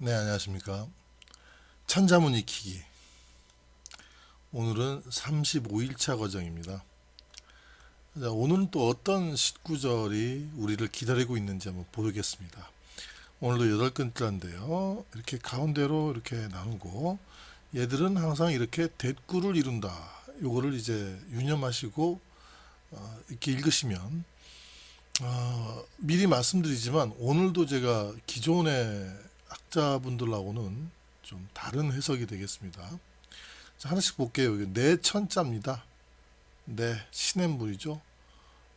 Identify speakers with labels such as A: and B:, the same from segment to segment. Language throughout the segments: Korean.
A: 네, 안녕하십니까. 천자문 익히기. 오늘은 35일차 과정입니다. 자, 오늘은 또 어떤 19절이 우리를 기다리고 있는지 한번 보겠습니다. 오늘도 8글자인데요. 이렇게 가운데로 이렇게 나누고 얘들은 항상 이렇게 대꾸를 이룬다. 요거를 이제 유념하시고 이렇게 읽으시면 미리 말씀드리지만 오늘도 제가 기존의 학자분들하고는 좀 다른 해석이 되겠습니다. 자, 하나씩 볼게요. 이게 내천자입니다. 네, 시냇물이죠.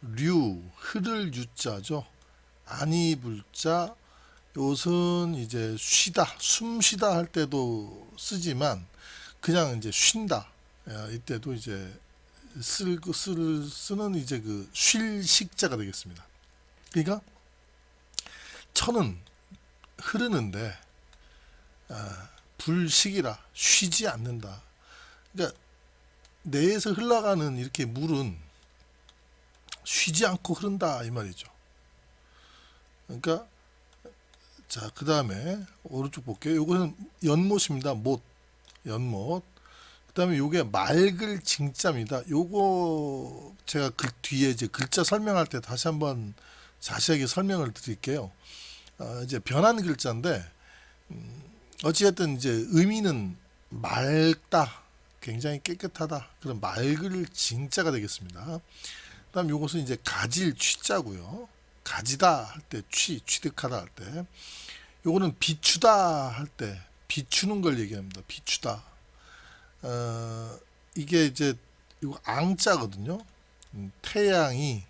A: 류, 흐를 유자죠. 아니 불자, 요것은 이제 쉬다, 숨 쉬다 할 때도 쓰지만 그냥 이제 쉰다. 이때도 이제 쓰는 이제 그 쉴 식자가 되겠습니다. 그러니까 천은 흐르는데 불식이라 쉬지 않는다. 그러니까 내에서 흘러가는 이렇게 물은 쉬지 않고 흐른다 이 말이죠. 그러니까 자, 그 다음에 오른쪽 볼게요. 요거는 연못입니다. 못, 연못. 그 다음에 요게 맑을 징자입니다. 요거 제가 뒤에 이제 글자 설명할 때 다시 한번 자세하게 설명을 드릴게요. 이제 변한 글자인데 어찌됐든 이제 의미는 맑다, 굉장히 깨끗하다, 그런 맑을 징자가 되겠습니다. 그다음 요것은 이제 가질 취자고요. 가지다 할 때 취득하다 할 때, 요거는 비추다 할 때 비추는 걸 얘기합니다. 비추다. 이게 이제 이거 앙자거든요. 태양이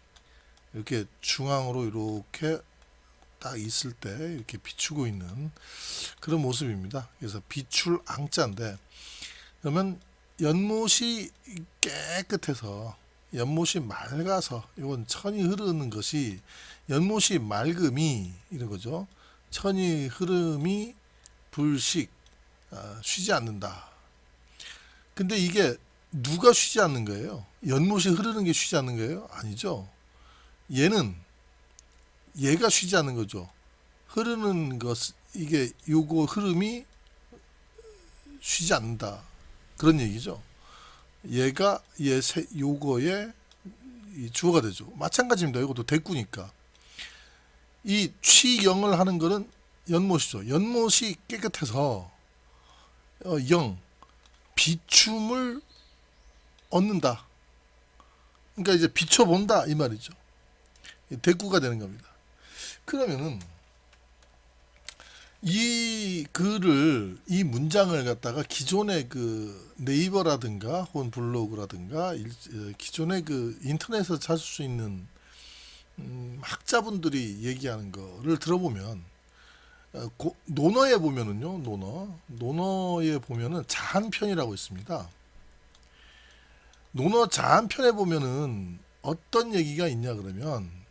A: 이렇게 중앙으로 이렇게 딱 있을 때 이렇게 비추고 있는 그런 모습입니다. 그래서 비출 앙자인데, 그러면 연못이 깨끗해서 연못이 맑아서, 이건 천이 흐르는 것이 연못이 맑음이 이런 거죠. 천이 흐름이 불식, 쉬지 않는다. 근데 이게 누가 쉬지 않는 거예요? 연못이 흐르는 게 쉬지 않는 거예요? 아니죠. 얘가 쉬지 않는 거죠. 흐르는 것, 이게 요거 흐름이 쉬지 않는다. 그런 얘기죠. 얘가 요거의 이 주어가 되죠. 마찬가지입니다. 이것도 대꾸니까. 이 취영을 하는 거는 연못이죠. 연못이 깨끗해서 비춤을 얻는다. 그러니까 이제 비춰본다 이 말이죠. 대꾸가 되는 겁니다. 그러면은 이 문장을 갖다가 기존의 그 네이버라든가 혹은 블로그라든가 기존의 그 인터넷에서 찾을 수 있는 학자분들이 얘기하는 거를 들어보면, 논어에 보면은요, 논어에 보면은 자한편이라고 있습니다. 논어 자한편에 보면은 어떤 얘기가 있냐 그러면,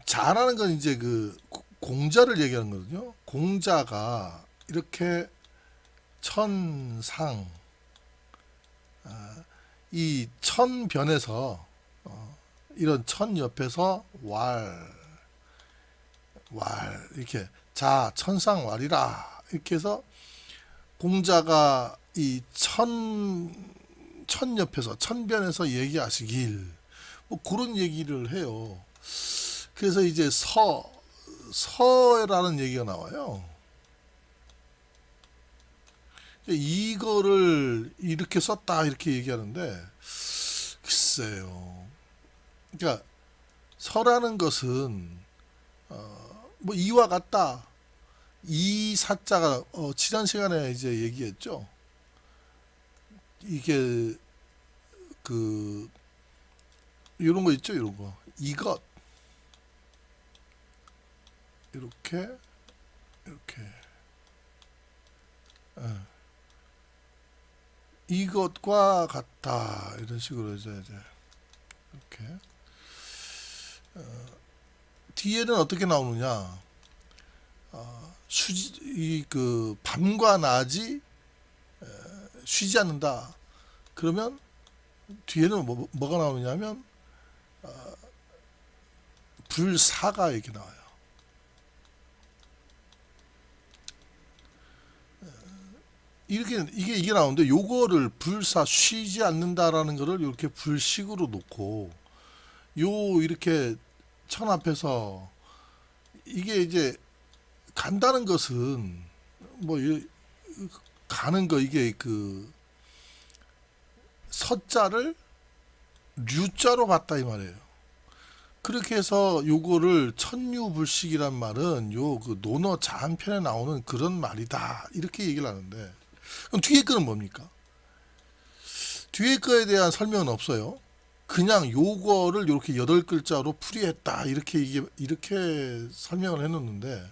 A: 자라는 건 이제 그 공자를 얘기하는 거거든요. 공자가 이렇게 천상, 이 천변에서 이런 천 옆에서 이렇게 자 천상왈이라 이렇게 해서 공자가 이 천 옆에서 천변에서 얘기하시길, 뭐 그런 얘기를 해요. 그래서 이제 서라는 얘기가 나와요. 이거를 이렇게 썼다 이렇게 얘기하는데, 글쎄요. 그러니까 서라는 것은 뭐 이와 같다. 이 사자가 지난 시간에 이제 얘기했죠. 이게 그 이런 거 있죠, 이런 거. 이것 이렇게 이렇게 예. 이것과 같다 이런 식으로 이제 이렇게 뒤에는 어떻게 나오느냐? 이 밤과 낮이 쉬지 않는다. 그러면 뒤에는 뭐가 나오냐면 불사가 이렇게 나와요. 이게 나오는데 요거를 불사 쉬지 않는다라는 거를 이렇게 불식으로 놓고 요 이렇게 천 앞에서 이게 이제 간다는 것은 뭐 가는 거 이게 그 서자를 류자로 봤다 이 말이에요. 그렇게 해서 요거를 천유불식이란 말은 요 그 논어 자한편에 나오는 그런 말이다 이렇게 얘기를 하는데 그럼 뒤에 거는 뭡니까? 뒤에 거에 대한 설명은 없어요. 그냥 요거를 이렇게 8글자로 풀이했다 이렇게 설명을 해놓는데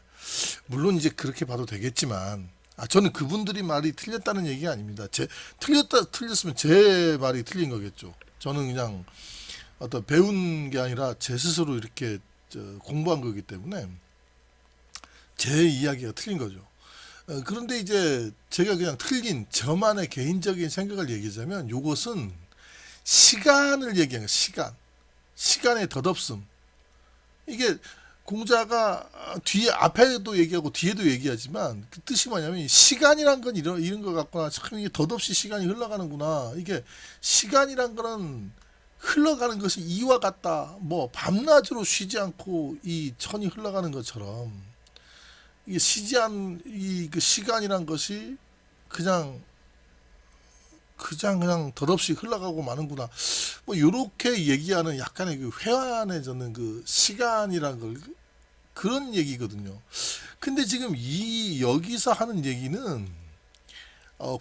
A: 물론 이제 그렇게 봐도 되겠지만 저는 그분들이 말이 틀렸다는 얘기가 아닙니다. 틀렸으면 제 말이 틀린 거겠죠. 저는 그냥 어떤 배운 게 아니라 제 스스로 이렇게 공부한 거기 때문에 제 이야기가 틀린 거죠. 그런데 이제 제가 그냥 틀린 저만의 개인적인 생각을 얘기하자면 요것은 시간을 얘기하는 거예요. 시간의 덧없음. 이게 공자가 뒤에 앞에도 얘기하고 뒤에도 얘기하지만 그 뜻이 뭐냐면 시간이란 건 이런 것 같구나. 참 이게 덧없이 시간이 흘러가는구나. 이게 시간이란 거는 흘러가는 것이 이와 같다. 뭐 밤낮으로 쉬지 않고 이 천이 흘러가는 것처럼 이게 이 그 시간이란 것이 그냥 덧없이 흘러가고 마는구나. 뭐 요렇게 얘기하는 약간의 그 회한해졌는 그 시간이란 걸 그런 얘기거든요. 근데 지금 여기서 하는 얘기는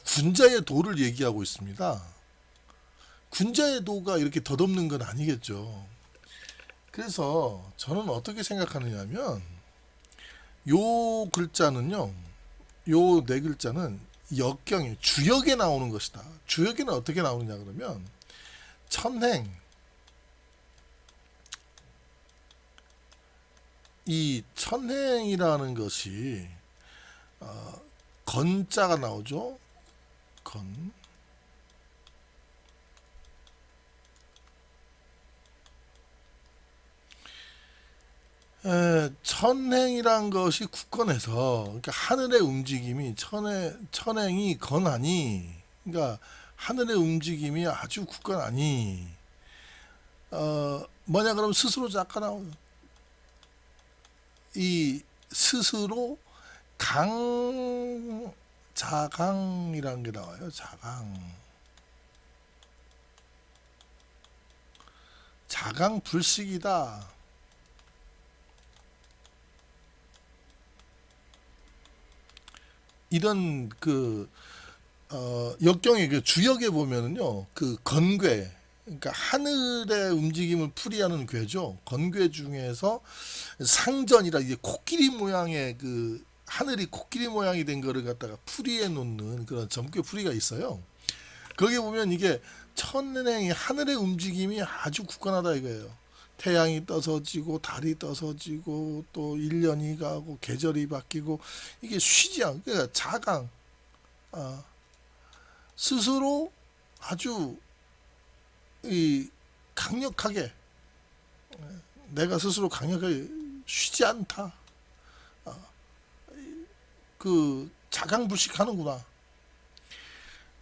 A: 군자의 도를 얘기하고 있습니다. 군자의 도가 이렇게 덧없는 건 아니겠죠. 그래서 저는 어떻게 생각하느냐면 요 글자는요, 요 네 글자는 역경이 주역에 나오는 것이다. 주역에는 어떻게 나오느냐 그러면 천행, 이 천행이라는 것이 건자가 나오죠. 건. 천행이란 것이 굳건해서 그러니까 하늘의 움직임이 천행이 건하니 그러니까 하늘의 움직임이 아주 굳건하니 뭐냐 그러면 스스로 작가 나오죠. 이 스스로 자강이라는 게 나와요. 자강 불식이다. 이런 역경의 그 주역에 보면은요, 그 건괴, 그러니까 하늘의 움직임을 풀이하는 괴죠. 건괴 중에서 상전이라 이제 코끼리 모양의 하늘이 코끼리 모양이 된 거를 갖다가 풀이해 놓는 그런 점괘 풀이가 있어요. 거기에 보면 이게 천행이 하늘의 움직임이 아주 굳건하다 이거예요. 태양이 떠서 지고 달이 떠서 지고 또 1년이 가고 계절이 바뀌고 이게 쉬지 않고 그러니까 자강 스스로 아주 강력하게 내가 스스로 강력하게 쉬지 않다. 자강불식하는구나.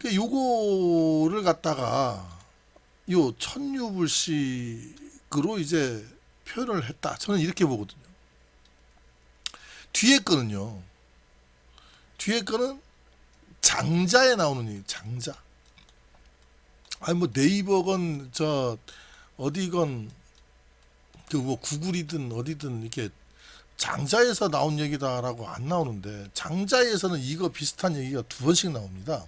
A: 요거를 갖다가 요 천유불식으로 이제 표현을 했다. 저는 이렇게 보거든요. 뒤에 거는 장자에 나오는 얘기, 장자. 뭐 네이버건 어디건 뭐 구글이든 어디든 이렇게 장자에서 나온 얘기다라고 안 나오는데 장자에서는 이거 비슷한 얘기가 2번씩 나옵니다.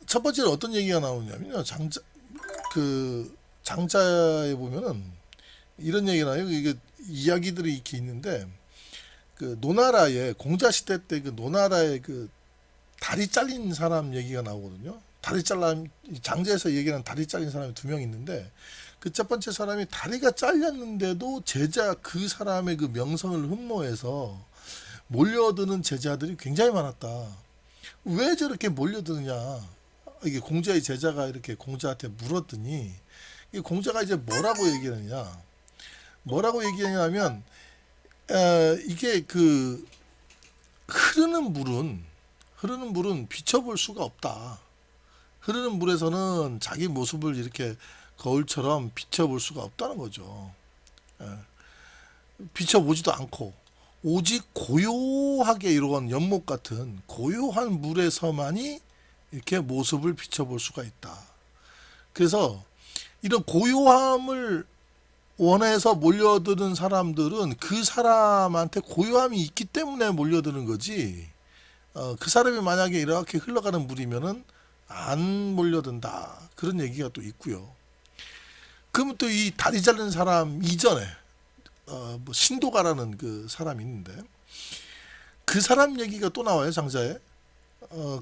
A: 첫 번째는 어떤 얘기가 나오냐면요. 장자에 보면은 이런 얘기가 나요. 이게 이야기들이 이렇게 있는데 노나라의 공자 시대 때 노나라의 다리 잘린 사람 얘기가 나오거든요. 장자에서 얘기하는 다리 잘린 사람이 2명 있는데 첫 번째 사람이 다리가 잘렸는데도 그 사람의 명성을 흠모해서 몰려드는 제자들이 굉장히 많았다. 왜 저렇게 몰려드느냐? 이게 공자의 제자가 이렇게 공자한테 물었더니 공자가 이제 뭐라고 얘기하냐면 이게 흐르는 흐르는 물은 비춰볼 수가 없다. 흐르는 물에서는 자기 모습을 이렇게 거울처럼 비춰볼 수가 없다는 거죠. 예. 비춰보지도 않고 오직 고요하게 이런 연못 같은 고요한 물에서만이 이렇게 모습을 비춰볼 수가 있다. 그래서 이런 고요함을 원해서 몰려드는 사람들은 그 사람한테 고요함이 있기 때문에 몰려드는 거지, 그 사람이 만약에 이렇게 흘러가는 물이면은 안 몰려든다, 그런 얘기가 또 있고요. 그러면 또 이 다리 자른 사람 이전에 뭐 신도가라는 그 사람이 있는데, 그 사람 얘기가 또 나와요, 장자에.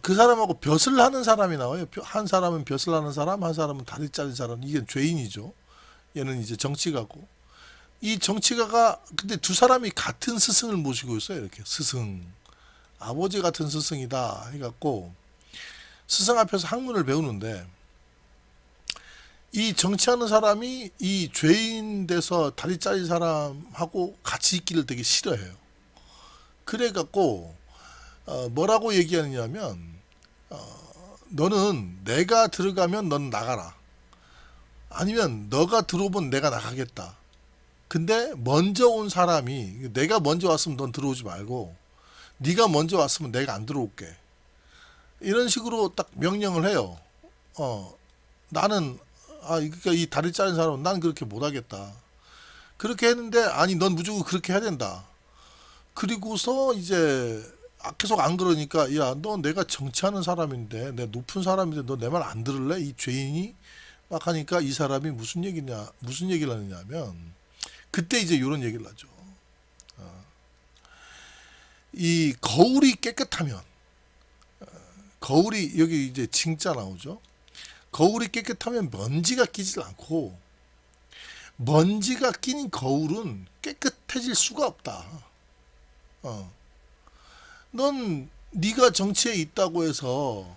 A: 그 사람하고 벼슬 하는 사람이 나와요. 한 사람은 벼슬 하는 사람, 한 사람은 다리 자른 사람. 이게 죄인이죠. 얘는 이제 정치가고, 이 정치가가 근데 두 사람이 같은 스승을 모시고 있어요. 이렇게 스승, 아버지 같은 스승이다 해갖고 스승 앞에서 학문을 배우는데, 이 정치하는 사람이 이 죄인 돼서 다리 자른 사람하고 같이 있기를 되게 싫어해요. 그래갖고 뭐라고 얘기하느냐면, 너는 내가 들어가면 넌 나가라, 아니면 너가 들어오면 내가 나가겠다. 근데 먼저 온 사람이, 내가 먼저 왔으면 넌 들어오지 말고 네가 먼저 왔으면 내가 안 들어올게, 이런 식으로 딱 명령을 해요. 나는 그러니까 이 다리 자른 사람은 난 그렇게 못하겠다. 그렇게 했는데, 아니 넌 무조건 그렇게 해야 된다. 그리고서 이제 계속 안 그러니까, 야 너 내가 정치하는 사람인데, 내 높은 사람인데 너 내 말 안 들을래? 이 죄인이 막 하니까 이 사람이 무슨 얘기를 하느냐면, 그때 이제 이런 얘기를 하죠. 이 거울이 깨끗하면, 거울이 여기 이제 징자 나오죠. 거울이 깨끗하면 먼지가 끼질 않고, 먼지가 낀 거울은 깨끗해질 수가 없다. 넌 네가 정치에 있다고 해서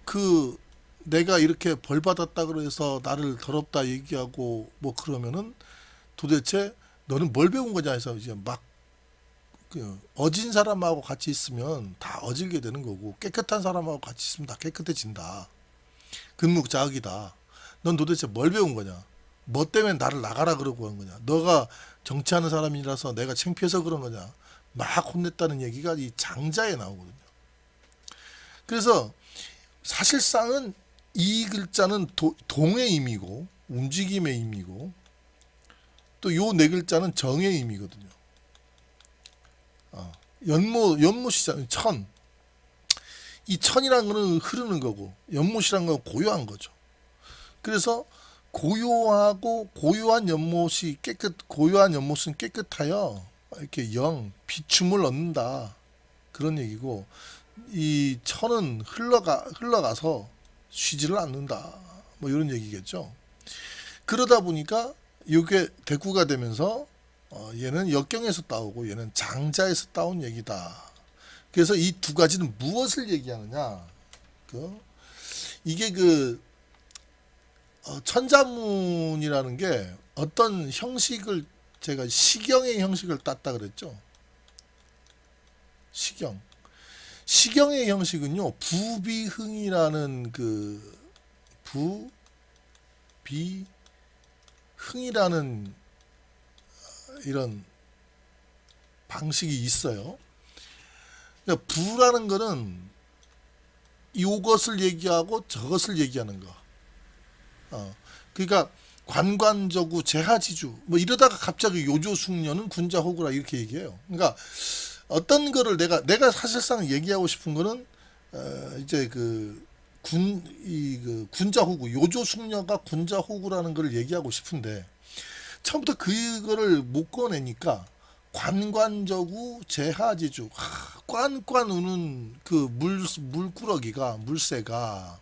A: 그 내가 이렇게 벌 받았다 그래서 나를 더럽다 얘기하고 뭐 그러면은 도대체 너는 뭘 배운 거냐 해서 이제 막 어진 사람하고 같이 있으면 다 어질게 되는 거고, 깨끗한 사람하고 같이 있으면 다 깨끗해진다. 근묵자학이다. 넌 도대체 뭘 배운 거냐? 뭐 때문에 나를 나가라 그러고 한 거냐? 너가 정치하는 사람이라서 내가 창피해서 그런 거냐? 막 혼냈다는 얘기가 이 장자에 나오거든요. 그래서 사실상은 이 글자는 동의 의미고 움직임의 의미고, 또 요 네 글자는 정의 의미거든요. 연못이잖아요. 천. 이 천이라는 거는 흐르는 거고, 연못이라는 건 고요한 거죠. 그래서 고요하고 고요한 연못이 고요한 연못은 깨끗하여 이렇게 비춤을 얻는다, 그런 얘기고, 이 천은 흘러가서 쉬지를 않는다, 뭐 이런 얘기겠죠. 그러다 보니까 이게 대구가 되면서 얘는 역경에서 따오고 얘는 장자에서 따온 얘기다. 그래서 이 두 가지는 무엇을 얘기하느냐? 이게 천자문이라는 게 어떤 형식을, 제가 시경의 형식을 땄다 그랬죠. 시경의 형식은요, 부비흥이라는 부비흥이라는 이런 방식이 있어요. 그러니까 부라는 거는 이것을 얘기하고 저것을 얘기하는 거. 그러니까 관관저구 제하지주 뭐 이러다가 갑자기 요조숙녀는 군자호구라 이렇게 얘기해요. 그러니까 어떤 거를 내가 사실상 얘기하고 싶은 거는 이제 군자호구, 요조숙녀가 군자호구라는 걸 얘기하고 싶은데, 처음부터 그거를 못 꺼내니까 관관저구 제하지주, 꽌꽌 우는 그 물꾸러기가, 물새가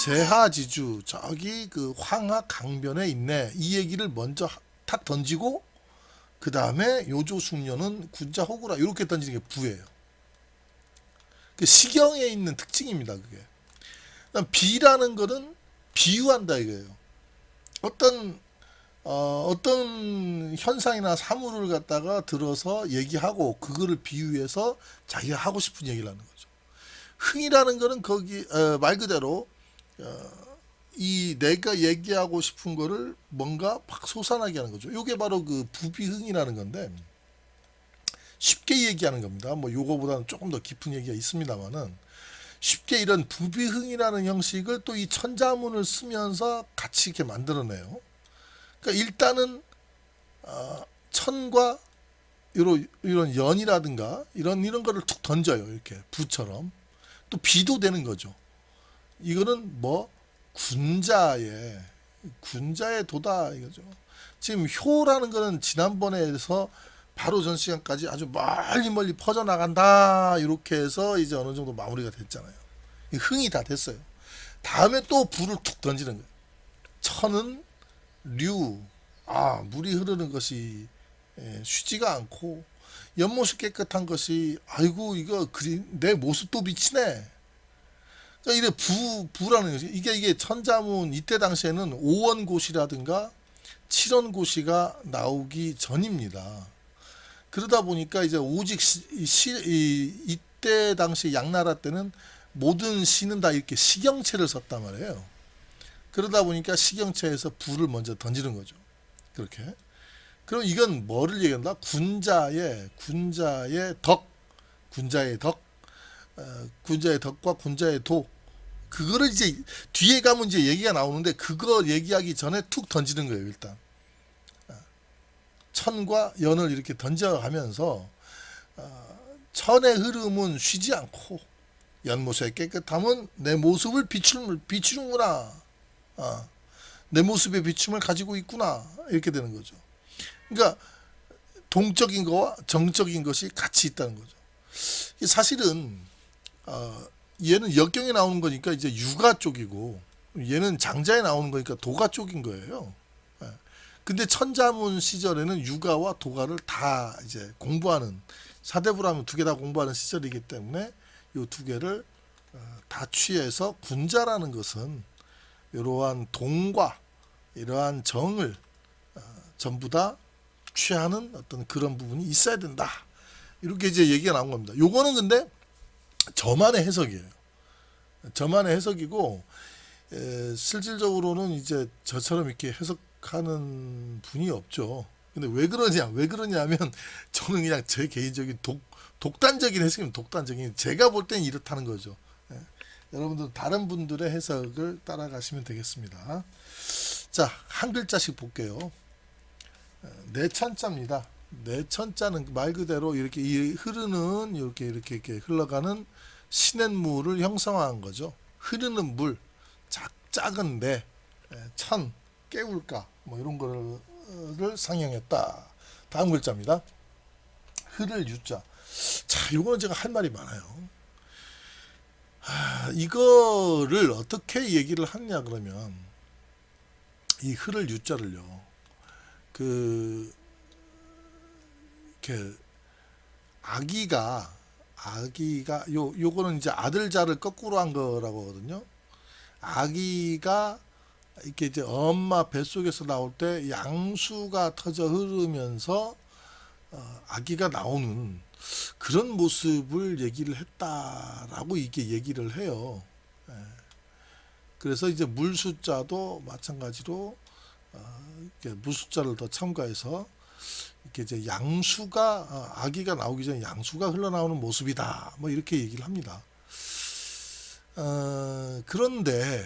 A: 제하지주, 저기 그 황하 강변에 있네, 이 얘기를 먼저 탁 던지고, 그 다음에 요조숙녀는 군자호구라 이렇게 던지는 게 부예요. 그 시경에 있는 특징입니다. 그게. 비라는 거는 비유한다 이거예요. 어떤 어떤 현상이나 사물을 갖다가 들어서 얘기하고 그거를 비유해서 자기가 하고 싶은 얘기를 하는 거죠. 흥이라는 거는 거기 말 그대로 이 내가 얘기하고 싶은 거를 뭔가 팍 솟아나게 하는 거죠. 이게 바로 그 부비흥이라는 건데 쉽게 얘기하는 겁니다. 뭐 요거보다는 조금 더 깊은 얘기가 있습니다만은 쉽게 이런 부비흥이라는 형식을 또 이 천자문을 쓰면서 같이 이렇게 만들어내요. 그러니까 일단은 천과 이런 연이라든가 이런 거를 툭 던져요. 이렇게 부처럼. 또 비도 되는 거죠. 이거는 뭐 군자의 도다 이거죠. 지금 효라는 거는 지난번에서 바로 전 시간까지 아주 멀리 퍼져나간다 이렇게 해서 이제 어느 정도 마무리가 됐잖아요. 흥이 다 됐어요. 다음에 또 불을 툭 던지는 거예요. 천은 류, 물이 흐르는 것이 쉬지가 않고 연못이 깨끗한 것이 아이고 이거 내 모습도 비치네. 그러니까 이래 부라는 것이 이게 천자문 이때 당시에는 5원고시라든가 7원고시가 나오기 전입니다. 그러다 보니까 이제 오직 이때 당시 양나라 때는 모든 시는 다 이렇게 시경체를 썼단 말이에요. 그러다 보니까 시경체에서 부를 먼저 던지는 거죠. 그렇게. 그럼 이건 뭐를 얘기한다? 군자의 덕, 군자의 덕과 군자의 도. 그거를 이제 뒤에 가면 이제 얘기가 나오는데 그거 얘기하기 전에 툭 던지는 거예요. 일단 천과 연을 이렇게 던져가면서 천의 흐름은 쉬지 않고 연못의 깨끗함은 내 모습을 비추는구나. 내 모습의 비춤을 가지고 있구나. 이렇게 되는 거죠. 그러니까 동적인 거와 정적인 것이 같이 있다는 거죠. 사실은 얘는 역경에 나오는 거니까 이제 유가 쪽이고 얘는 장자에 나오는 거니까 도가 쪽인 거예요. 근데 천자문 시절에는 유가와 도가를 다 이제 공부하는 사대부라면 두 개 다 공부하는 시절이기 때문에 이 두 개를 다 취해서 군자라는 것은 이러한 동과 이러한 정을 전부 다 취하는 어떤 그런 부분이 있어야 된다. 이렇게 이제 얘기가 나온 겁니다. 요거는 근데 저만의 해석이에요. 저만의 해석이고 실질적으로는 이제 저처럼 이렇게 해석하는 분이 없죠. 근데 왜 그러냐면 저는 그냥 제 개인적인 독단적인 해석이면 독단적인 제가 볼 땐 이렇다는 거죠. 여러분들 다른 분들의 해석을 따라가시면 되겠습니다. 자, 한 글자씩 볼게요. 내천자입니다. 내천자는 말 그대로 이렇게 흐르는 이렇게 흘러가는 시냇물을 형상화한 거죠. 흐르는 물, 작은 내, 천, 깨울까 뭐 이런 거를 상영했다. 다음 글자입니다. 흐를 유자. 자, 이거는 제가 할 말이 많아요. 이거를 어떻게 얘기를 하냐 그러면 이 흐를 유자를요. 이렇게 아기가 요거는 이제 아들자를 거꾸로 한 거라고 하거든요. 아기가 이렇게 이제 엄마 뱃속에서 나올 때 양수가 터져 흐르면서 아기가 나오는 그런 모습을 얘기를 했다라고 이게 얘기를 해요. 그래서 이제 물 숫자도 마찬가지로 물 숫자를 더 첨가해서 이렇게 이제 양수가 아기가 나오기 전에 양수가 흘러나오는 모습이다. 뭐 이렇게 얘기를 합니다. 그런데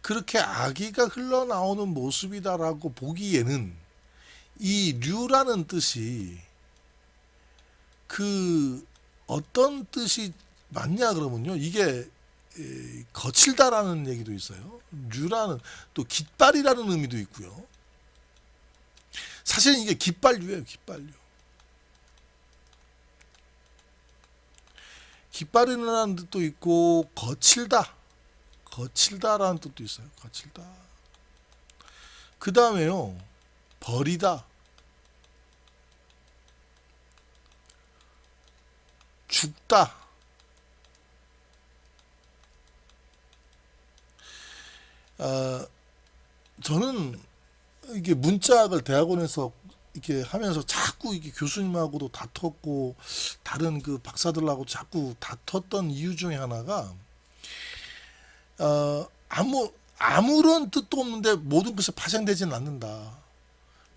A: 그렇게 아기가 흘러나오는 모습이다라고 보기에는 이 류라는 뜻이 그 어떤 뜻이 맞냐 그러면요. 이게 거칠다라는 얘기도 있어요. 류라는 또 깃발이라는 의미도 있고요. 사실은 이게 깃발류예요. 깃발이라는 뜻도 있고 거칠다라는 뜻도 있어요. 거칠다. 그 다음에요. 버리다. 죽다. 저는 이게 문짝을 대학원에서 이렇게 하면서 자꾸 이게 교수님하고도 다퉜고 다른 그 박사들하고 자꾸 다퉜던 이유 중에 하나가 아무런 뜻도 없는데 모든 것이 파생되지는 않는다.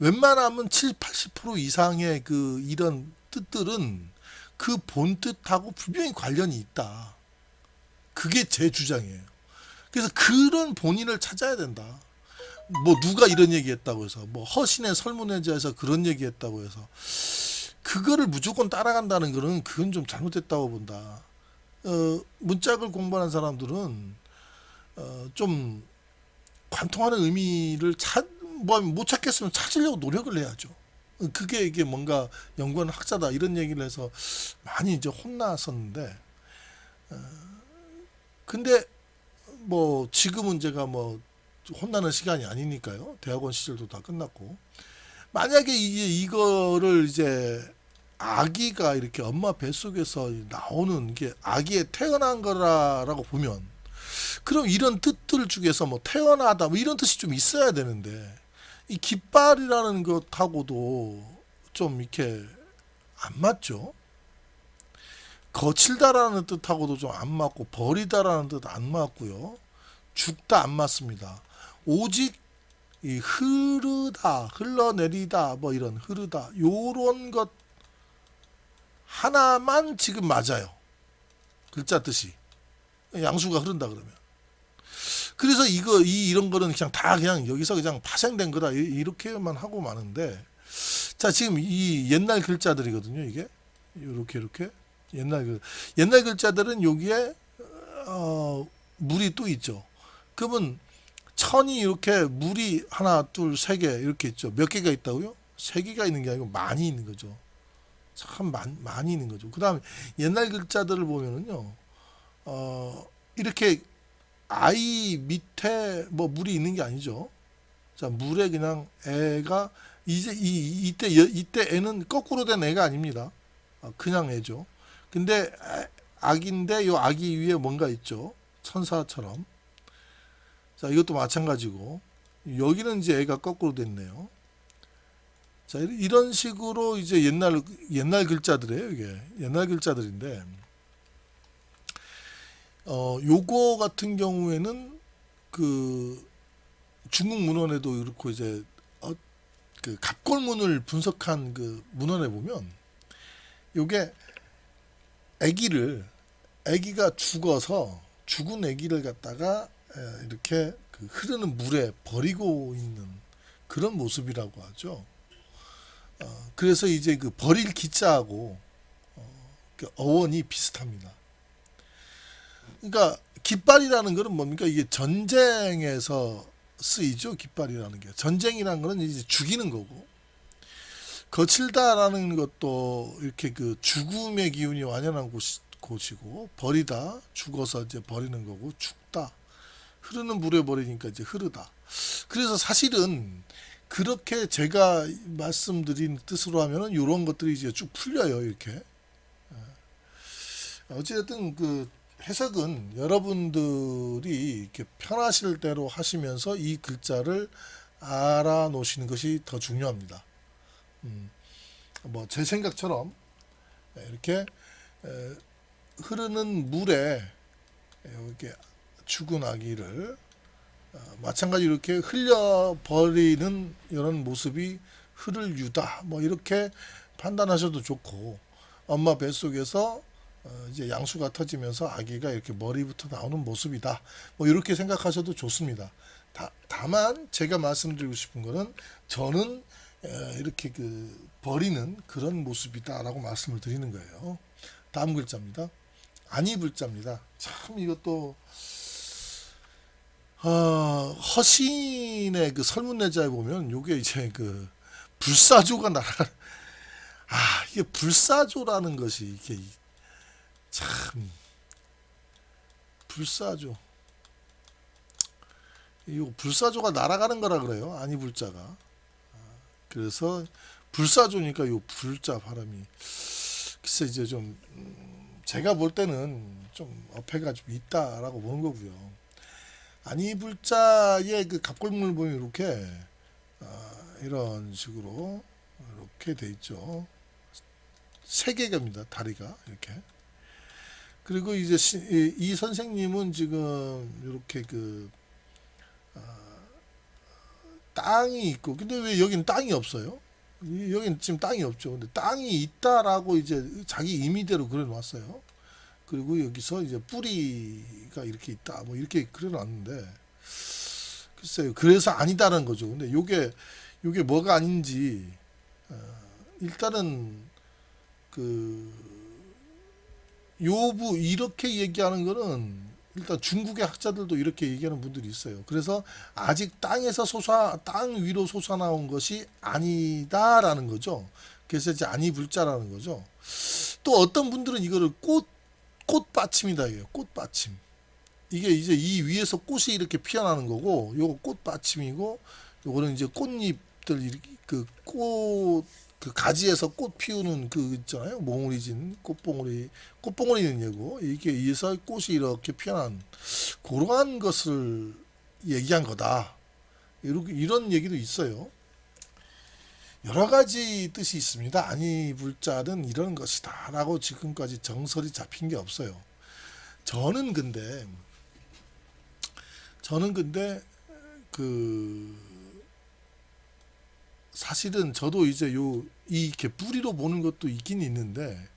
A: 웬만하면 7, 80% 이상의 그 이런 뜻들은 그 본 뜻하고 분명히 관련이 있다. 그게 제 주장이에요. 그래서 그런 본인을 찾아야 된다. 뭐 누가 이런 얘기했다고 해서 뭐 허신의 설문회자에서 그런 얘기했다고 해서 그거를 무조건 따라간다는 거는 그건 좀 잘못됐다고 본다. 문짝을 공부하는 사람들은 좀 관통하는 의미를 못 찾겠으면 찾으려고 노력을 해야죠. 그게 이게 뭔가 연구하는 학자다 이런 얘기를 해서 많이 이제 혼났었는데, 근데 뭐 지금은 제가 뭐 혼나는 시간이 아니니까요. 대학원 시절도 다 끝났고, 만약에 이거를 이제 아기가 이렇게 엄마 뱃속에서 나오는 게 아기에 태어난 거라고 보면, 그럼 이런 뜻들 중에서 뭐 태어나다 뭐 이런 뜻이 좀 있어야 되는데, 이 깃발이라는 것하고도 좀 이렇게 안 맞죠. 거칠다라는 뜻하고도 좀 안 맞고, 버리다라는 뜻 안 맞고요. 죽다 안 맞습니다. 오직 이 흐르다, 흘러내리다, 뭐 이런 흐르다, 요런 것 하나만 지금 맞아요. 글자 뜻이. 양수가 흐른다 그러면. 그래서 이런 거는 그냥 다 그냥 여기서 그냥 파생된 거다. 이렇게만 하고 마는데. 자, 지금 이 옛날 글자들이거든요, 이게. 이렇게. 옛날 글자들은 여기에, 물이 또 있죠. 그러면 천이 이렇게 물이 하나, 둘, 세 개 이렇게 있죠. 몇 개가 있다고요? 세 개가 있는 게 아니고 많이 있는 거죠. 참 많이 있는 거죠. 그 다음에 옛날 글자들을 보면은요, 이렇게 아이 밑에 뭐 물이 있는 게 아니죠. 자, 물에 그냥 애가 이때 애는 거꾸로 된 애가 아닙니다. 그냥 애죠. 근데 아기인데 요 아기 위에 뭔가 있죠. 천사처럼. 자, 이것도 마찬가지고 여기는 이제 애가 거꾸로 됐네요. 자, 이런 식으로 이제 옛날 글자들이에요. 이게 옛날 글자들인데, 요거 같은 경우에는 그 중국 문헌에도 이렇고 이제 그 갑골문을 분석한 그 문헌에 보면 요게 아기가 죽어서 죽은 아기를 갖다가 이렇게 그 흐르는 물에 버리고 있는 그런 모습이라고 하죠. 그래서 이제 그 버릴 기자하고 그 어원이 비슷합니다. 그러니까 깃발이라는 거는 뭡니까? 이게 전쟁에서 쓰이죠. 깃발이라는 게. 전쟁이라는 거는 이제 죽이는 거고, 거칠다라는 것도 이렇게 그 죽음의 기운이 완연한 곳이고, 버리다, 죽어서 이제 버리는 거고, 죽다, 흐르는 물에 버리니까 이제 흐르다. 그래서 사실은 그렇게 제가 말씀드린 뜻으로 하면은 이런 것들이 이제 쭉 풀려요. 이렇게. 어쨌든 그 해석은 여러분들이 이렇게 편하실 대로 하시면서 이 글자를 알아놓으시는 것이 더 중요합니다. 뭐 제 생각처럼 이렇게 흐르는 물에 이렇게 죽은 아기를 마찬가지로 이렇게 흘려버리는 이런 모습이 흐를 유다, 뭐 이렇게 판단하셔도 좋고, 엄마 뱃속에서 이제 양수가 터지면서 아기가 이렇게 머리부터 나오는 모습이다, 뭐 이렇게 생각하셔도 좋습니다. 다만 제가 말씀드리고 싶은 거는, 저는 이렇게 그 버리는 그런 모습이다라고 말씀을 드리는 거예요. 다음 글자입니다. 아니불자입니다. 참 이것도 허신의 그 설문례자에 보면 요게 이제 그 불사조가 날아, 이게 불사조라는 것이 이게 참, 불사조, 이 불사조가 날아가는 거라 그래요. 아니불자가. 그래서 불사조니까 요 불자 발음이 글쎄 이제 좀 제가 볼 때는 좀 어폐가 좀 있다라고 보는 거고요. 아니불자의 그 갑골문을 보면 이렇게 이런 식으로 이렇게 돼 있죠. 세 개입니다. 다리가 이렇게. 그리고 이제 이 선생님은 지금 이렇게 땅이 있고, 근데 왜 여기는 땅이 없어요? 여기는 지금 땅이 없죠. 근데 땅이 있다라고 이제 자기 임의대로 그려놨어요. 그리고 여기서 이제 뿌리가 이렇게 있다, 뭐 이렇게 그려놨는데, 글쎄요. 그래서 아니다라는 거죠. 근데 요게 뭐가 아닌지, 일단은 요부 이렇게 얘기하는 거는 일단 중국의 학자들도 이렇게 얘기하는 분들이 있어요. 그래서 아직 땅 위로 솟아나온 것이 아니다라는 거죠. 그래서 이제 아니불자라는 거죠. 또 어떤 분들은 이거를 꽃받침이다 이게요. 꽃받침. 이게 이제 이 위에서 꽃이 이렇게 피어나는 거고, 요거 꽃받침이고, 요거는 이제 꽃잎들 그 가지에서 꽃 피우는 있잖아요. 몽우리진 꽃봉오리는 얘고, 이게 위에서 꽃이 이렇게 피어난 그러한 것을 얘기한 거다. 이런 얘기도 있어요. 여러 가지 뜻이 있습니다. 아니불자는 이런 것이다라고 지금까지 정설이 잡힌 게 없어요. 저는 근데 사실은 저도 이제 이렇게 뿌리로 보는 것도 있긴 있는데,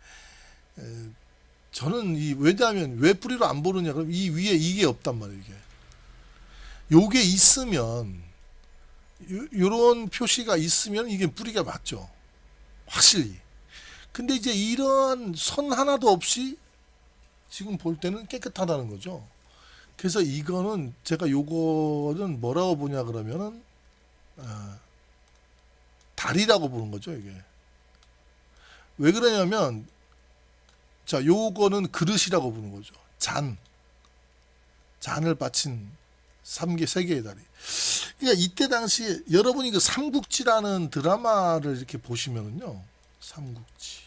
A: 저는 왜냐하면 왜 뿌리로 안 보느냐, 그럼 이 위에 이게 없단 말이에요. 요게 있으면, 요런 표시가 있으면 이게 뿌리가 맞죠. 확실히. 근데 이제 이런 선 하나도 없이 지금 볼 때는 깨끗하다는 거죠. 그래서 이거는 제가 요거는 뭐라고 보냐 그러면은 다리라고 보는 거죠. 이게 왜 그러냐면, 자, 요거는 그릇이라고 부르는 거죠. 잔을 받친 세 개의 다리. 그러니까 이때 당시에 여러분이 그 삼국지라는 드라마를 이렇게 보시면은요, 삼국지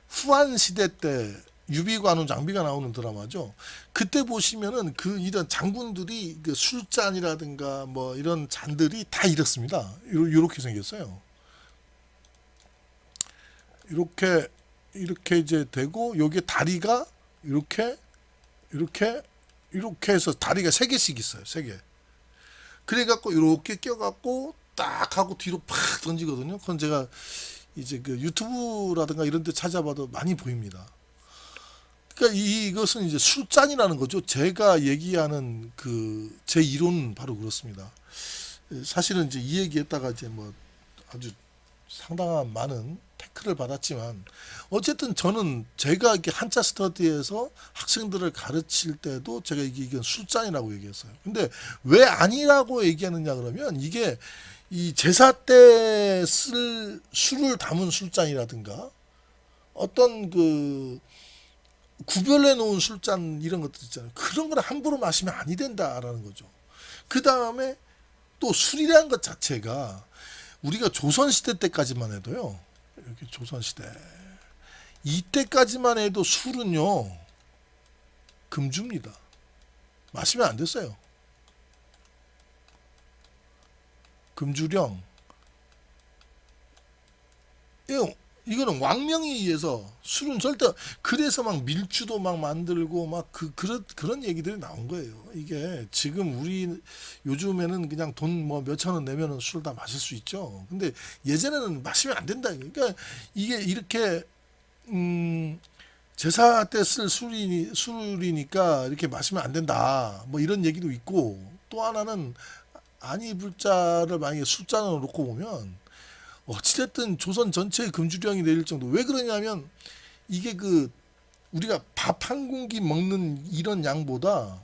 A: 후한 시대 때 유비관우 장비가 나오는 드라마죠. 그때 보시면은 이런 장군들이 술잔이라든가 뭐 이런 잔들이 다 이렇습니다. 이렇게 생겼어요. 이렇게 이제 되고, 요게 다리가 이렇게 해서 다리가 세 개씩 있어요. 세 개. 그래 갖고 이렇게 껴갖고 딱 하고 뒤로 팍 던지거든요. 그건 제가 이제 유튜브라든가 이런 데 찾아봐도 많이 보입니다. 그러니까 이것은 이제 술잔이라는 거죠. 제가 얘기하는 제 이론은 바로 그렇습니다. 사실은 이제 이 얘기했다가 이제 뭐 아주 상당한 많은 태클을 받았지만, 어쨌든 저는 제가 이렇게 한자 스터디에서 학생들을 가르칠 때도 제가 이건 술잔이라고 얘기했어요. 근데 왜 아니라고 얘기하느냐 그러면, 이게 이 제사 때 쓸 술을 담은 술잔이라든가 어떤 구별해 놓은 술잔 이런 것들 있잖아요. 그런 걸 함부로 마시면 아니 된다라는 거죠. 그 다음에 또 술이라는 것 자체가 우리가 조선시대 때까지만 해도요, 이렇게 조선시대 이때까지만 해도 술은요 금주입니다. 마시면 안 됐어요. 금주령. 이거는 왕명에 의해서 술은 절대, 그래서 막 밀주도 막 만들고 막 그런 얘기들이 나온 거예요. 이게 지금 우리 요즘에는 그냥 돈 뭐 몇천 원 내면은 술 다 마실 수 있죠. 근데 예전에는 마시면 안 된다. 그러니까 이게 이렇게 제사 때 쓸 술이니까 이렇게 마시면 안 된다. 뭐 이런 얘기도 있고, 또 하나는 아니불자를 만약에 숫자로 놓고 보면 어찌됐든 조선 전체의 금주령이 내릴 정도. 왜 그러냐면, 이게 우리가 밥 한 공기 먹는 이런 양보다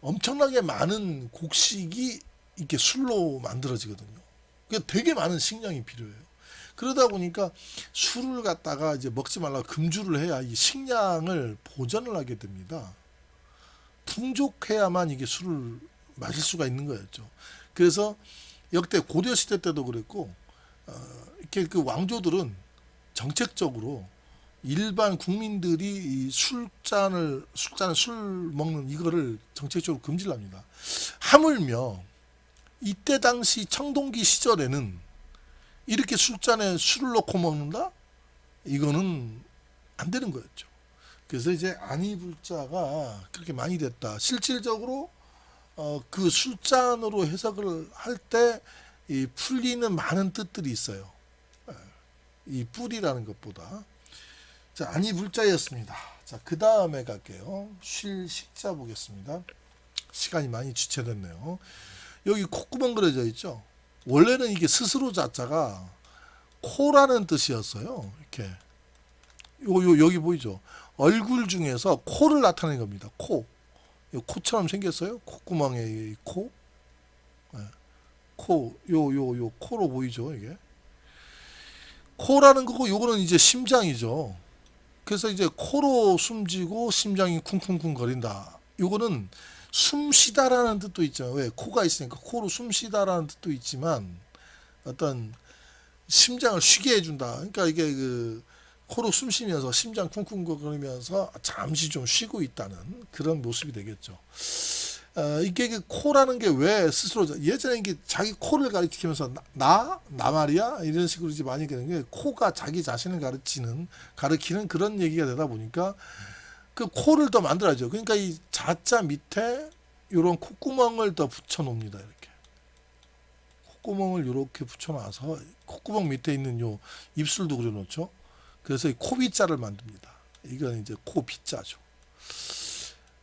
A: 엄청나게 많은 곡식이 이렇게 술로 만들어지거든요. 그러니까 되게 많은 식량이 필요해요. 그러다 보니까 술을 갖다가 이제 먹지 말라고 금주를 해야 이 식량을 보존을 하게 됩니다. 풍족해야만 이게 술을 마실 수가 있는 거였죠. 그래서 역대 고려 시대 때도 그랬고, 이렇게 왕조들은 정책적으로 일반 국민들이 이 술잔을 술 먹는 이거를 정책적으로 금지를 합니다. 하물며 이때 당시 청동기 시절에는 이렇게 술잔에 술을 넣고 먹는다? 이거는 안 되는 거였죠. 그래서 이제 안이불자가 그렇게 많이 됐다. 실질적으로 그 술잔으로 해석을 할 때 이 풀리는 많은 뜻들이 있어요. 이 뿔이라는 것보다. 자, 안이불자였습니다. 자, 그 다음에 갈게요. 쉴 식자 보겠습니다. 시간이 많이 지체됐네요. 여기 콧구멍 그려져 있죠. 원래는 이게 스스로 자자가 코라는 뜻이었어요. 이렇게 여기 보이죠. 얼굴 중에서 코를 나타내는 겁니다. 코. 코처럼 생겼어요. 콧구멍에 이 코. 네. 코. 요 코로 보이죠. 이게 코라는 거고, 요거는 이제 심장이죠. 그래서 이제 코로 숨지고 심장이 쿵쿵쿵 거린다. 요거는 숨 쉬다라는 뜻도 있죠. 왜? 코가 있으니까 코로 숨 쉬다라는 뜻도 있지만 어떤 심장을 쉬게 해준다. 그러니까 이게 그 코로 숨 쉬면서 심장 쿵쿵 거리면서 잠시 좀 쉬고 있다는 그런 모습이 되겠죠. 이게 그 코라는 게 왜 스스로 예전에 이게 자기 코를 가리키면서 나 말이야 이런 식으로 이제 많이 그러는 게 코가 자기 자신을 가리키는 그런 얘기가 되다 보니까 그 코를 더 만들어야죠. 그러니까 이 자자 밑에 이런 콧구멍을 더 붙여 놓습니다. 이렇게 콧구멍을 이렇게 붙여놔서 콧구멍 밑에 있는 요 입술도 그려놓죠. 그래서 이 코빗자를 만듭니다. 이건 이제 코빗자죠.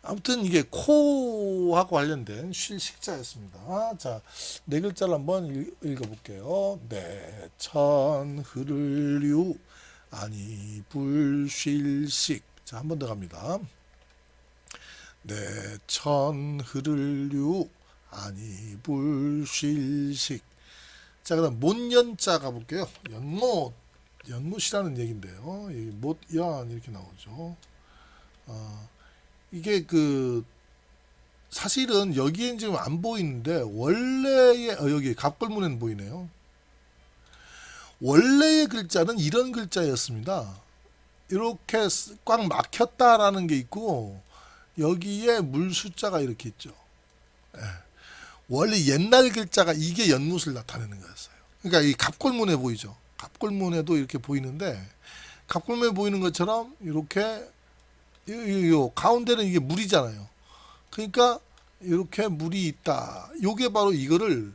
A: 아무튼 이게 코하고 관련된 쉴 식자였습니다. 자, 네 글자를 한번 읽어볼게요. 내천 흐를류 아니 불쉴식. 자, 한 번 더 갑니다. 내천 흐를류 아니 불쉴식. 자, 그다음 못연자 가볼게요. 연못이라는 얘긴데요. 못연 이렇게 나오죠. 이게 그 사실은 여기엔 지금 안 보이는데 원래의 여기 갑골문에는 보이네요. 원래의 글자는 이런 글자였습니다. 이렇게 꽉 막혔다라는 게 있고 여기에 물 숫자가 이렇게 있죠. 예. 원래 옛날 글자가 이게 연못을 나타내는 거였어요. 그러니까 이 갑골문에 보이죠. 갑골문에도 이렇게 보이는데 갑골문에 보이는 것처럼 이렇게 요 가운데는 이게 물이잖아요. 그러니까 이렇게 물이 있다. 요게 바로 이거를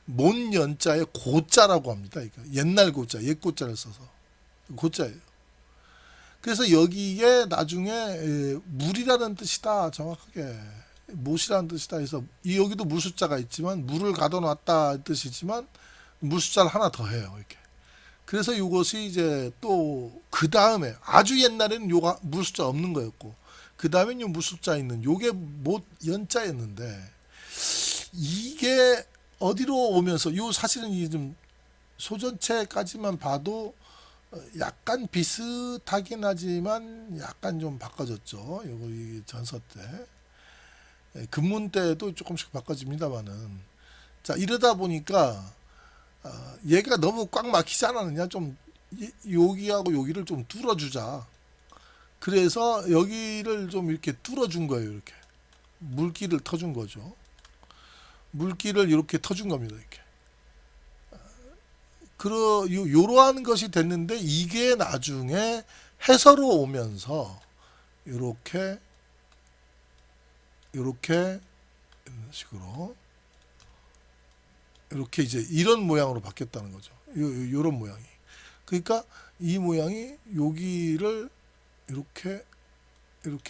A: 못연자의 고자라고 합니다. 그러니까 옛날 고자, 옛 고자를 써서 고자예요. 그래서 여기에 나중에 물이라는 뜻이다. 정확하게 못이라는 뜻이다 해서 여기도 물 숫자가 있지만 물을 가둬놨다 뜻이지만 물 숫자를 하나 더 해요. 이렇게. 그래서 이것이 이제 또 그 다음에 아주 옛날에는 요가 물 숫자 없는 거였고 그 다음엔 요 물 숫자 있는 요게 못 연자였는데 이게 어디로 오면서 요 사실은 이 좀 소전체까지만 봐도 약간 비슷하긴 하지만 약간 좀 바꿔졌죠. 요거 이 전서 때 근문 때도 조금씩 바꿔집니다만은 자 이러다 보니까 얘가 너무 꽉 막히지 않았느냐 좀 여기하고 여기를 좀 뚫어주자. 그래서 여기를 좀 이렇게 뚫어준 거예요. 이렇게 물기를 터준 거죠. 물기를 이렇게 터준 겁니다. 이렇게. 요러한 것이 됐는데 이게 나중에 해서로 오면서 이렇게 이런 식으로 이렇게 이제 이런 모양으로 바뀌었다는 거죠. 요런 모양이. 그러니까 이 모양이 여기를 이렇게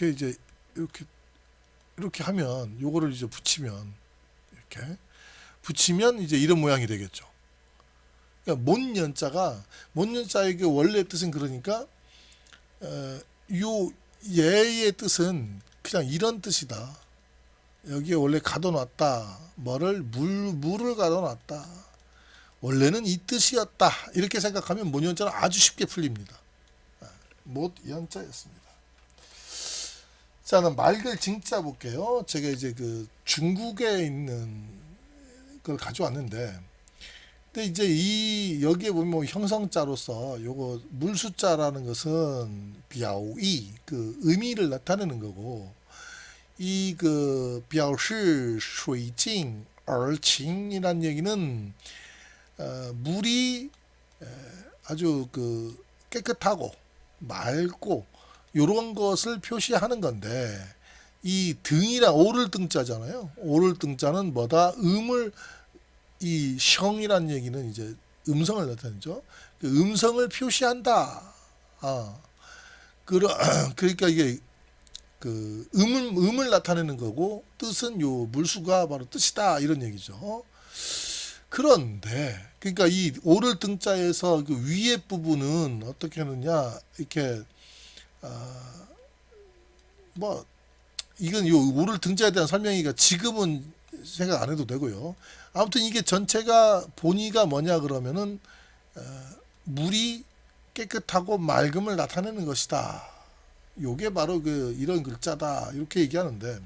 A: 이제 이렇게 하면 요거를 이제 붙이면 이렇게 붙이면 이제 이런 모양이 되겠죠. 그러니까 못연자의 그 원래 뜻은 그러니까 요 얘의 뜻은 그냥 이런 뜻이다. 여기에 원래 가둬놨다. 물을 가둬놨다. 원래는 이 뜻이었다. 이렇게 생각하면 못연자는 아주 쉽게 풀립니다. 못연자였습니다. 자, 그럼 맑을 징자 볼게요. 제가 이제 그 중국에 있는 걸 가져왔는데, 근데 이제 여기에 보면 뭐 형성자로서 요거 물수자라는 것은 비아오이 그 의미를 나타내는 거고, 이 그表示水静 얼칭이란 얘기는 물이 아주 그 깨끗하고 맑고 요런 것을 표시하는 건데, 이 등이랑 오를 등자잖아요. 오를 등자는 뭐다? 이 성이란 얘기는 이제 음성을 나타내죠. 그 음성을 표시한다. 아, 그러니까 이게 그 음을 나타내는 거고, 뜻은 요 물수가 바로 뜻이다, 이런 얘기죠. 그런데 그러니까 이 오를 등자에서 그 위에 부분은 어떻게 하느냐, 이렇게 뭐 이건 요 오를 등자에 대한 설명이니까 지금은 생각 안 해도 되고요. 아무튼 이게 전체가 본의가 뭐냐 그러면은 물이 깨끗하고 맑음을 나타내는 것이다. 요게 바로 그 이런 글자다, 이렇게 얘기하는데,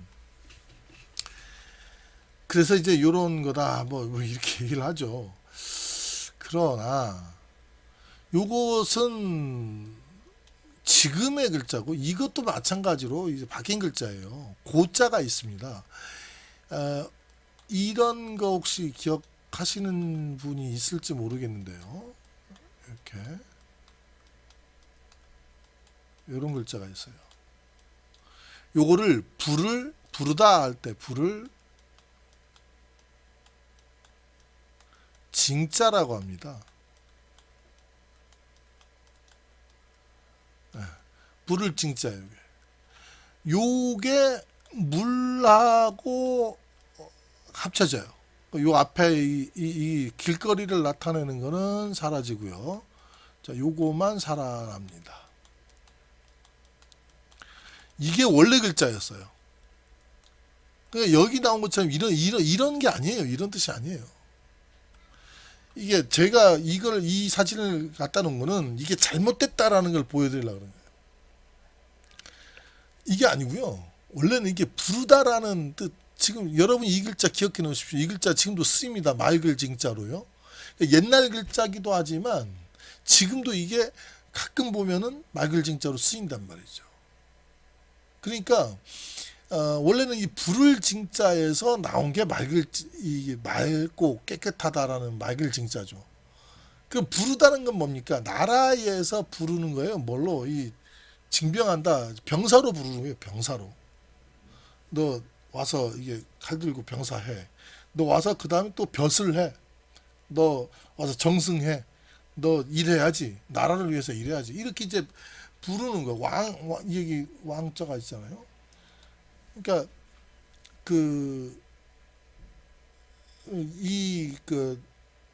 A: 그래서 이제 요런 거다 뭐 이렇게 얘기를 하죠. 그러나 요것은 지금의 글자고, 이것도 마찬가지로 이제 바뀐 글자예요. 고자가 있습니다. 이런 거 혹시 기억하시는 분이 있을지 모르겠는데요. 이렇게 이런 글자가 있어요. 요거를 부르다 할 때 불을 징자라고 합니다. 불을 징자예요. 요게 물하고 합쳐져요. 요 앞에 이 길거리를 나타내는 거는 사라지고요. 자, 요거만 살아납니다. 이게 원래 글자였어요. 그러니까 여기 나온 것처럼 이런 게 아니에요. 이런 뜻이 아니에요. 이게 제가 이 사진을 갖다 놓은 거는 이게 잘못됐다라는 걸 보여드리려고 그래요. 이게 아니고요. 원래는 이게 부르다라는 뜻, 지금 여러분 이 글자 기억해 놓으십시오. 이 글자 지금도 쓰입니다. 맑을 징자로요. 옛날 글자기도 하지만 지금도 이게 가끔 보면은 맑을 징자로 쓰인단 말이죠. 그러니까 원래는 이 불을 징자에서 나온 게 이게 맑고 깨끗하다라는 맑을 징자죠. 그 부르다는 건 뭡니까? 나라에서 부르는 거예요. 뭘로? 이 징병한다. 병사로 부르는 거예요. 병사로. 너 와서 이게 칼 들고 병사해. 너 와서 그 다음에 또 벼슬 해. 너 와서 정승해. 너 일해야지. 나라를 위해서 일해야지. 이렇게 이제 부르는 거. 여기 왕자가 있잖아요. 그러니까 그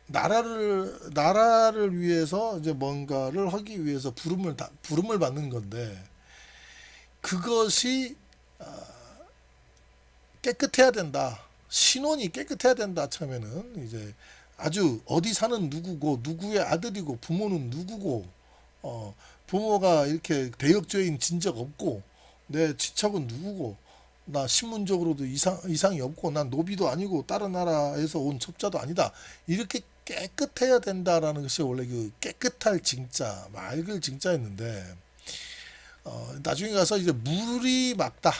A: 나라를 위해서 이제 뭔가를 하기 위해서 부름을 받는 건데, 그것이 깨끗해야 된다. 신원이 깨끗해야 된다. 처음에는 이제 아주 어디 사는 누구고, 누구의 아들이고, 부모는 누구고, 부모가 이렇게 대역죄인 진 적 없고, 내 친척은 누구고, 나 신문적으로도 이상이 없고, 난 노비도 아니고 다른 나라에서 온 첩자도 아니다. 이렇게 깨끗해야 된다라는 것이 원래 그 깨끗할 징자, 맑을 징자였는데, 나중에 가서 이제 물이 맑다.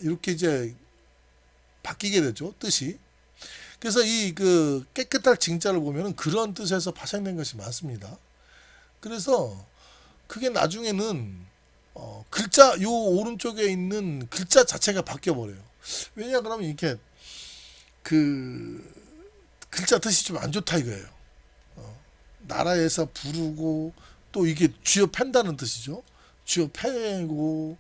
A: 이렇게 이제 바뀌게 되죠, 뜻이. 그래서 이 그 깨끗할 징자를 보면은 그런 뜻에서 파생된 것이 많습니다. 그래서 그게 나중에는 글자 요 오른쪽에 있는 글자 자체가 바뀌어 버려요. 왜냐 그러면 이렇게 그 글자 뜻이 좀 안 좋다 이거예요. 나라에서 부르고, 또 이게 쥐어 팬다는 뜻이죠. 쥐어 패고,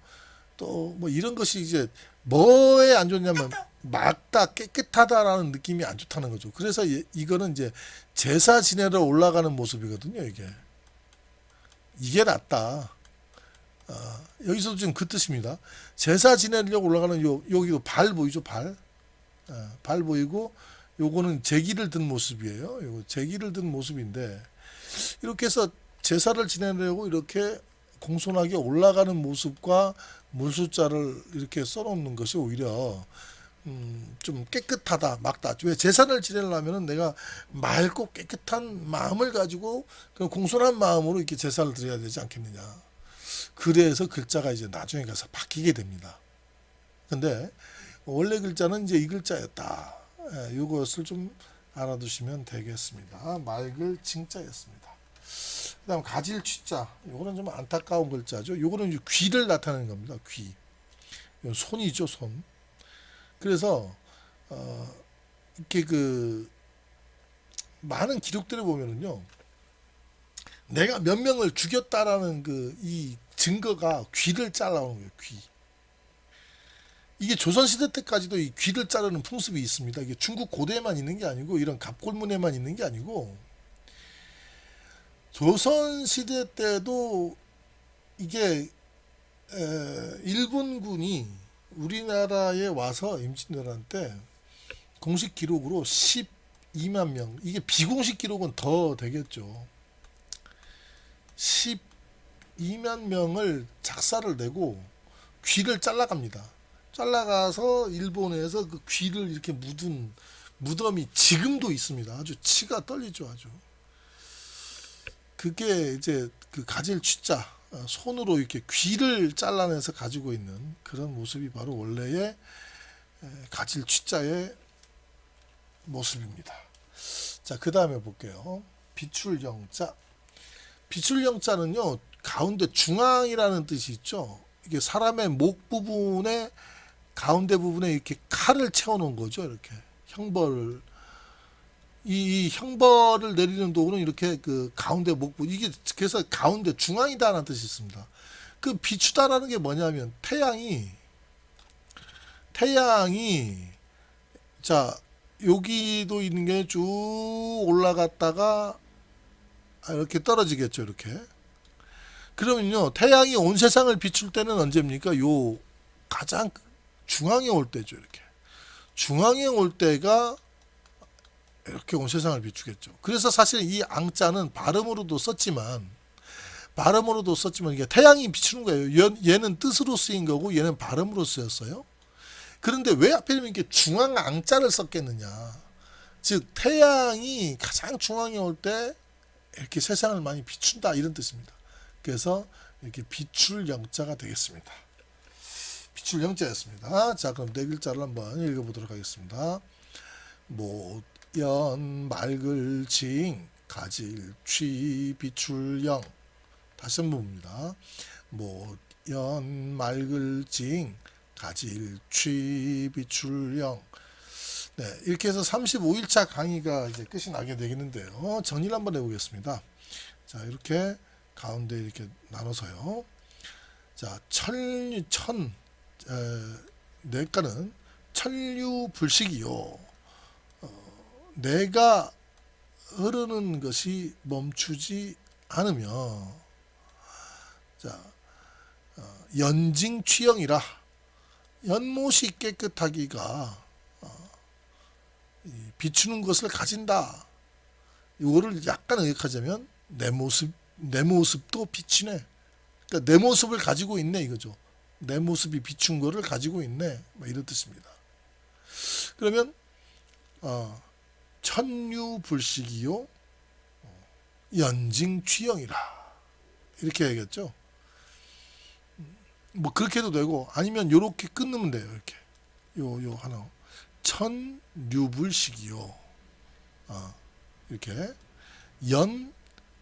A: 또 뭐 이런 것이 이제 뭐에 안 좋냐면 맑다, 깨끗하다라는 느낌이 안 좋다는 거죠. 그래서 이거는 이제 제사 지내러 올라가는 모습이거든요. 이게 낫다. 여기서도 지금 그 뜻입니다. 제사 지내려고 올라가는 여기도 발 보이죠? 발 보이고, 요거는 제기를 든 모습이에요. 요거 제기를 든 모습인데, 이렇게 해서 제사를 지내려고 이렇게 공손하게 올라가는 모습과 물수자를 이렇게 써놓는 것이 오히려 좀 깨끗하다, 맑다. 왜 제사를 지내려면은 내가 맑고 깨끗한 마음을 가지고 그 공손한 마음으로 이렇게 제사를 드려야 되지 않겠느냐. 그래서 글자가 이제 나중에 가서 바뀌게 됩니다. 근데 원래 글자는 이제 이 글자였다. 이것을 좀 알아두시면 되겠습니다. 맑을 징자였습니다. 그 다음 가질 취자, 요거는 좀 안타까운 글자죠. 요거는 귀를 나타내는 겁니다. 귀. 이건 손이죠, 손. 그래서 이렇게 그 많은 기록들을 보면은요, 내가 몇 명을 죽였다라는 그 이 증거가 귀를 잘라오는 거예요. 귀. 이게 조선시대 때까지도 이 귀를 자르는 풍습이 있습니다. 이게 중국 고대에만 있는 게 아니고 이런 갑골문에만 있는 게 아니고 조선시대 때도 이게 일본군이 우리나라에 와서 임진왜란 때 공식 기록으로 12만 명, 이게 비공식 기록은 더 되겠죠. 12만 명을 작사를 내고 귀를 잘라갑니다. 잘라가서 일본에서 그 귀를 이렇게 묻은 무덤이 지금도 있습니다. 아주 치가 떨리죠, 아주. 그게 이제 그 가질 취자, 손으로 이렇게 귀를 잘라내서 가지고 있는 그런 모습이 바로 원래의 가질 취자의 모습입니다. 자, 그 다음에 볼게요. 비출영자. 비출영자는요, 가운데 중앙이라는 뜻이 있죠. 이게 사람의 목 부분에 가운데 부분에 이렇게 칼을 채워놓은 거죠. 이렇게 형벌을, 이 형벌을 내리는 도구는 이렇게 그 가운데 목 부분, 이게 그래서 가운데 중앙이다라는 뜻이 있습니다. 그 비추다라는 게 뭐냐면 태양이 자, 여기도 있는 게 쭉 올라갔다가 이렇게 떨어지겠죠. 이렇게. 그러면요, 태양이 온 세상을 비출 때는 언제입니까? 요 가장 중앙에 올 때죠. 이렇게. 중앙에 올 때가 이렇게 온 세상을 비추겠죠. 그래서 사실 이 앙자는 발음으로도 썼지만 이게 태양이 비추는 거예요. 얘는 뜻으로 쓰인 거고 얘는 발음으로 쓰였어요. 그런데 왜 하필이면 이렇게 중앙 앙자를 썼겠느냐? 즉 태양이 가장 중앙에 올 때 이렇게 세상을 많이 비춘다, 이런 뜻입니다. 그래서 이렇게 비출 영자가 되겠습니다. 비출 영자였습니다. 자, 그럼 네 글자를 한번 읽어보도록 하겠습니다. 못연 맑을 징 가질 취 비출 영. 다시 한번 봅니다. 못연 맑을 징 가질 취 비출 영. 네, 이렇게 해서 35일차 강의가 이제 끝이 나게 되겠는데요. 정리를 한번 해보겠습니다. 자, 이렇게 가운데 이렇게 나눠서요. 자, 내가는 천류불식이요. 내가 흐르는 것이 멈추지 않으며, 자, 연징취형이라, 연못이 깨끗하기가 비추는 것을 가진다. 이거를 약간 의역하자면 내 모습도 비치네. 그러니까 내 모습을 가지고 있네, 이거죠. 내 모습이 비춘 거를 가지고 있네, 뭐 이런 뜻입니다. 그러면 천유불식이요 연징취형이라 이렇게 해야겠죠. 뭐 그렇게 해도 되고, 아니면 요렇게 끊으면 돼요. 이렇게 요 하나, 천유불식이요 이렇게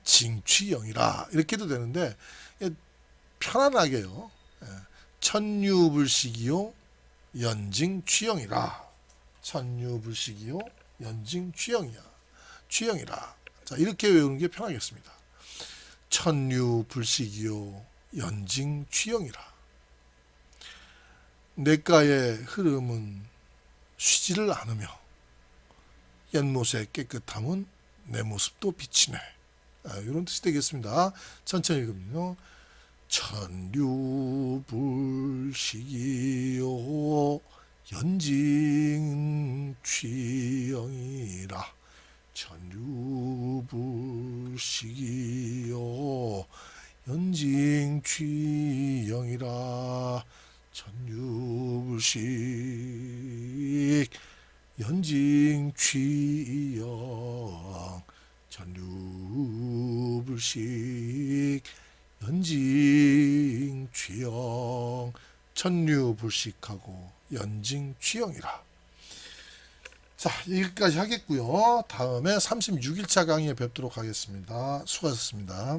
A: 연징취형이라 이렇게 해도 되는데, 편안하게요. 천유불식이요 연징취형이라, 천유불식이요 연징취형이야, 취형이라. 자, 이렇게 외우는 게 편하겠습니다. 천유불식이요 연징취형이라. 냇가의 흐름은 쉬지를 않으며 연못의 깨끗함은 내 모습도 비치네. 이런 뜻이 되겠습니다. 천천히 읽으면요. 천유불식이요 연징취형이라. 천유불식이요 연징취형이라. 천유불식 연징취형. 천유불식 연징취형. 천유불식하고 연징취형이라. 자, 여기까지 하겠고요. 다음에 36일차 강의에 뵙도록 하겠습니다. 수고하셨습니다.